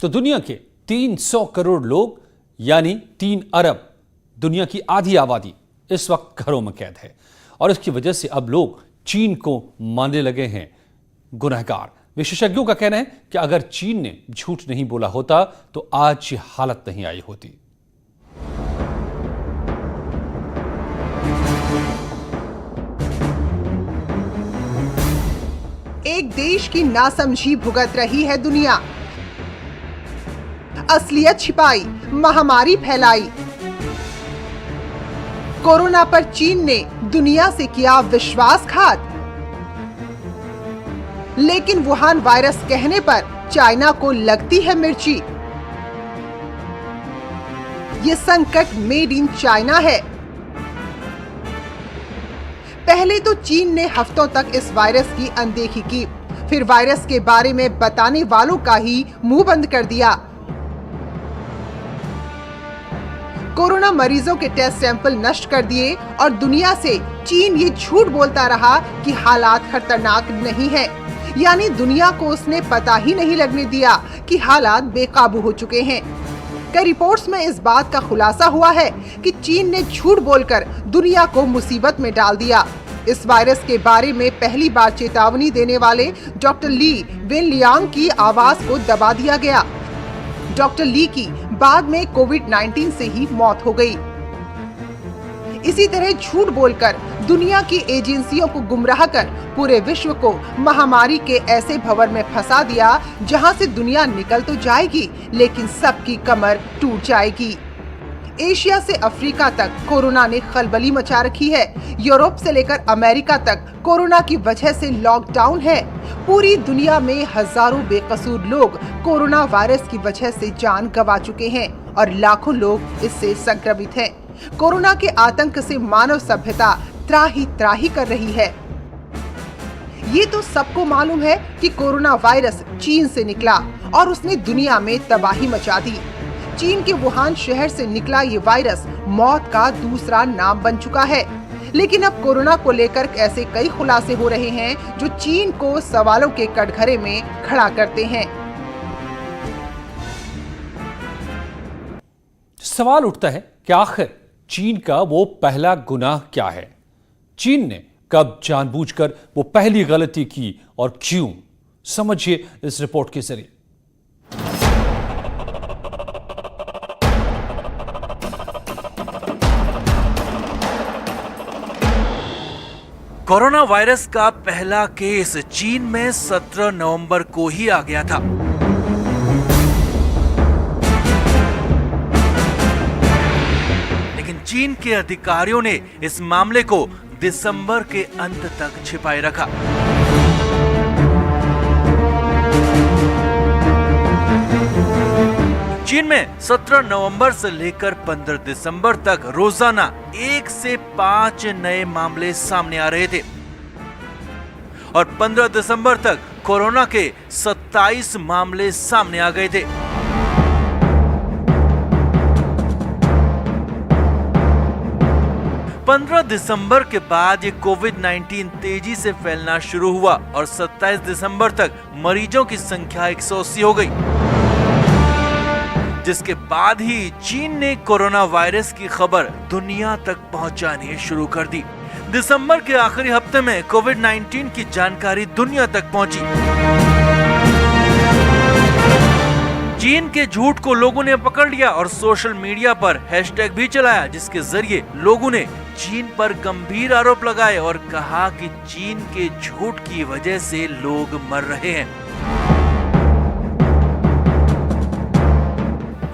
तो दुनिया के 300 करोड़ लोग यानी 3 अरब, दुनिया की आधी आबादी इस वक्त घरों में कैद है और इसकी वजह से अब लोग चीन को मानने लगे हैं गुनहगार। विशेषज्ञों का कहना है कि अगर चीन ने झूठ नहीं बोला होता तो आज ये हालत नहीं आई होती। एक देश की नासमझी भुगत रही है दुनिया। असलियत छिपाई, महामारी फैलाई। कोरोना पर चीन ने दुनिया से किया विश्वासघात, लेकिन वुहान वायरस कहने पर चाइना को लगती है मिर्ची। ये संकट मेड इन चाइना है। पहले तो चीन ने हफ्तों तक इस वायरस की अनदेखी की, फिर वायरस के बारे में बताने वालों का ही मुंह बंद कर दिया। कोरोना मरीजों के टेस्ट सैंपल नष्ट कर दिए और दुनिया से चीन ये झूठ बोलता रहा कि हालात खतरनाक नहीं है, यानी दुनिया को उसने पता ही नहीं लगने दिया कि हालात बेकाबू हो चुके हैं। कई रिपोर्ट्स में इस बात का खुलासा हुआ है कि चीन ने झूठ बोलकर दुनिया को मुसीबत में डाल दिया। इस वायरस के बारे में पहली बार चेतावनी देने वाले डॉक्टर ली वेनलियांग की आवाज को दबा दिया गया। डॉक्टर ली की बाद में कोविड-19 से ही मौत हो गई। इसी तरह झूठ बोलकर दुनिया की एजेंसियों को गुमराह कर पूरे विश्व को महामारी के ऐसे भंवर में फंसा दिया जहां से दुनिया निकल तो जाएगी लेकिन सबकी कमर टूट जाएगी। एशिया से अफ्रीका तक कोरोना ने खलबली मचा रखी है। यूरोप से लेकर अमेरिका तक कोरोना की वजह से लॉकडाउन है। पूरी दुनिया में हजारों बेकसूर लोग कोरोना वायरस की वजह से जान गंवा चुके हैं और लाखों लोग इससे संक्रमित हैं। कोरोना के आतंक से मानव सभ्यता त्राही कर रही है। ये तो सबको मालूम है कि कोरोना वायरस चीन से निकला और उसने दुनिया में तबाही मचा दी। चीन के वुहान शहर से निकला ये वायरस मौत का दूसरा नाम बन चुका है। लेकिन अब कोरोना को लेकर ऐसे कई खुलासे हो रहे हैं जो चीन को सवालों के कटघरे में खड़ा करते हैं। सवाल उठता है कि आखिर चीन का वो पहला गुनाह क्या है? चीन ने कब जानबूझकर वो पहली गलती की और क्यों? समझिए इस रिपोर्ट के जरिए। कोरोना वायरस का पहला केस चीन में 17 नवंबर को ही आ गया था। लेकिन चीन के अधिकारियों ने इस मामले को दिसंबर के अंत तक छिपाए रखा। चीन में 17 नवंबर से लेकर 15 दिसंबर तक रोजाना 1 से 5 नए मामले सामने आ रहे थे और 15 दिसंबर तक कोरोना के 27 मामले सामने आ गए थे। पंद्रह दिसंबर के बाद ये कोविड-19 तेजी से फैलना शुरू हुआ और 27 दिसंबर तक मरीजों की संख्या 180 हो गई, जिसके बाद ही चीन ने कोरोना वायरस की खबर दुनिया तक पहुंचानी शुरू कर दी। दिसंबर के आखिरी हफ्ते में कोविड-19 की जानकारी दुनिया तक पहुंची। चीन के झूठ को लोगों ने पकड़ लिया और सोशल मीडिया पर हैशटैग भी चलाया, जिसके जरिए लोगों ने चीन पर गंभीर आरोप लगाए और कहा कि चीन के झूठ की वजह से लोग मर रहे हैं।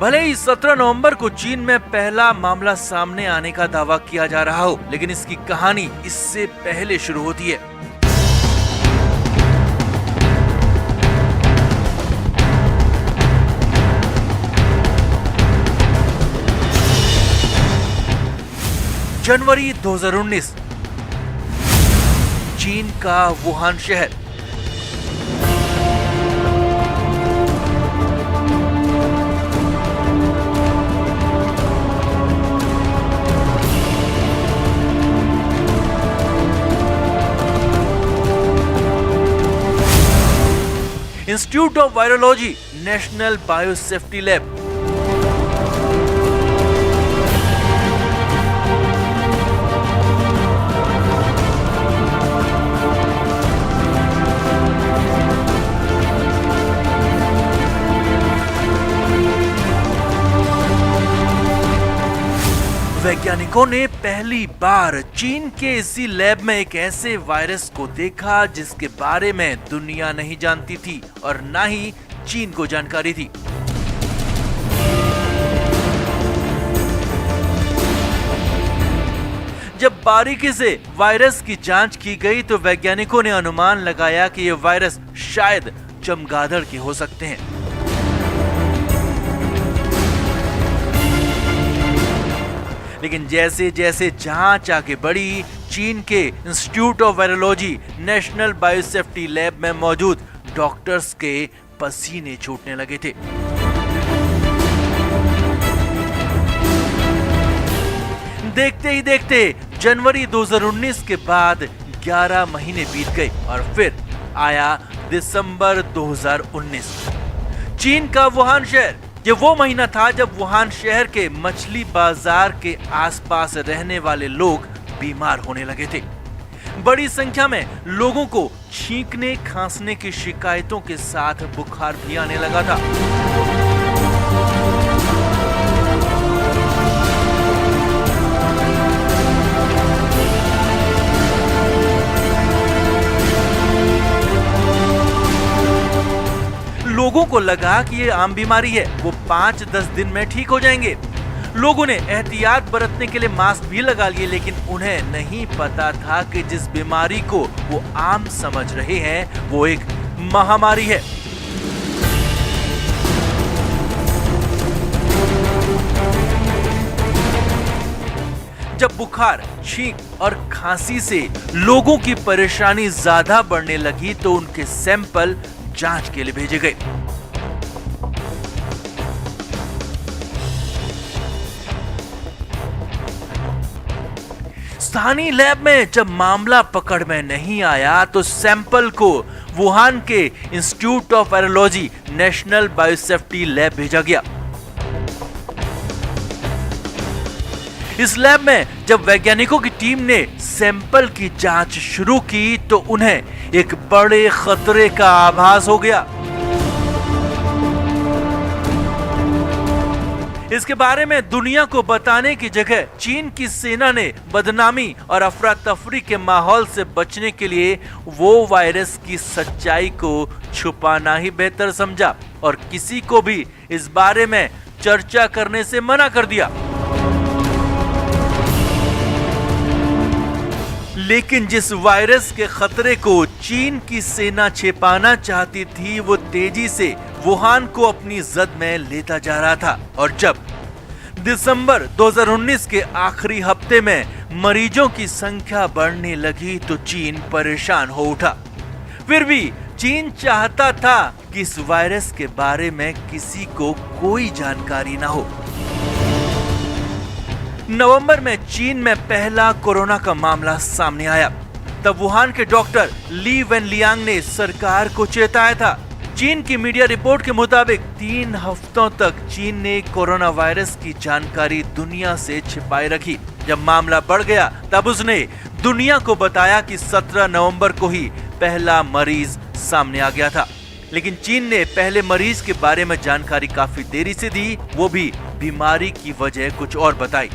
भले ही 17 नवंबर को चीन में पहला मामला सामने आने का दावा किया जा रहा हो, लेकिन इसकी कहानी इससे पहले शुरू होती है। जनवरी 2019, चीन का वुहान शहर। Institute of virology, national biosafety lab. वैज्ञानिकों ने पहली बार चीन के इसी लैब में एक ऐसे वायरस को देखा जिसके बारे में दुनिया नहीं जानती थी और ना ही चीन को जानकारी थी। जब बारीकी से वायरस की जांच की गई तो वैज्ञानिकों ने अनुमान लगाया कि यह वायरस शायद चमगादड़ के हो सकते हैं। लेकिन जैसे जैसे जांच आगे बढ़ी, चीन के institute of virology, national biosafety lab में मौजूद डॉक्टर्स के पसीने छूटने लगे थे। देखते ही देखते जनवरी 2019 के बाद 11 महीने बीत गए और फिर आया दिसंबर 2019। चीन का वुहान शहर, ये वो महीना था जब वुहान शहर के मछली बाजार के आसपास रहने वाले लोग बीमार होने लगे थे। बड़ी संख्या में लोगों को छींकने, खांसने की शिकायतों के साथ बुखार भी आने लगा था। लोगों को लगा कि ये आम बीमारी है, वो 5-10 दिन में ठीक हो जाएंगे। लोगों ने एहतियात बरतने के लिए मास्क भी लगा लिए, लेकिन उन्हें नहीं पता था कि जिस बीमारी को वो आम समझ रहे हैं वो एक महामारी है। जब बुखार, छींक और खांसी से लोगों की परेशानी ज्यादा बढ़ने लगी तो उनके सैंपल जांच के लिए भेजे गए। स्थानीय लैब में जब मामला पकड़ में नहीं आया तो सैंपल को वुहान के institute of virology, national biosafety lab भेजा गया। इस लैब में जब वैज्ञानिकों की टीम ने सैंपल की जांच शुरू की तो उन्हें एक बड़े खतरे का आभास हो गया। इसके बारे में दुनिया को बताने की जगह चीन की सेना ने बदनामी और अफरा तफरी के माहौल से बचने के लिए वो वायरस की सच्चाई को छुपाना ही बेहतर समझा और किसी को भी इस बारे में चर्चा करने से मना कर दिया। लेकिन जिस वायरस के खतरे को चीन की सेना छिपाना चाहती थी वो तेजी से वुहान को अपनी जद में लेता जा रहा था और जब दिसंबर 2019 के आखिरी हफ्ते में मरीजों की संख्या बढ़ने लगी तो चीन परेशान हो उठा। फिर भी चीन चाहता था कि इस वायरस के बारे में किसी को कोई जानकारी ना हो। नवंबर में चीन में पहला कोरोना का मामला सामने आया। तब वुहान के डॉक्टर ली वेनलियांग ने सरकार को चेताया था। चीन की मीडिया रिपोर्ट के मुताबिक 3 हफ्तों तक चीन ने कोरोना वायरस की जानकारी दुनिया से छिपाए रखी। जब मामला बढ़ गया तब उसने दुनिया को बताया कि 17 नवंबर को ही पहला मरीज सामने आ गया था। लेकिन चीन ने पहले मरीज के बारे में जानकारी काफी देरी से दी, वो भी बीमारी की वजह कुछ और बताई।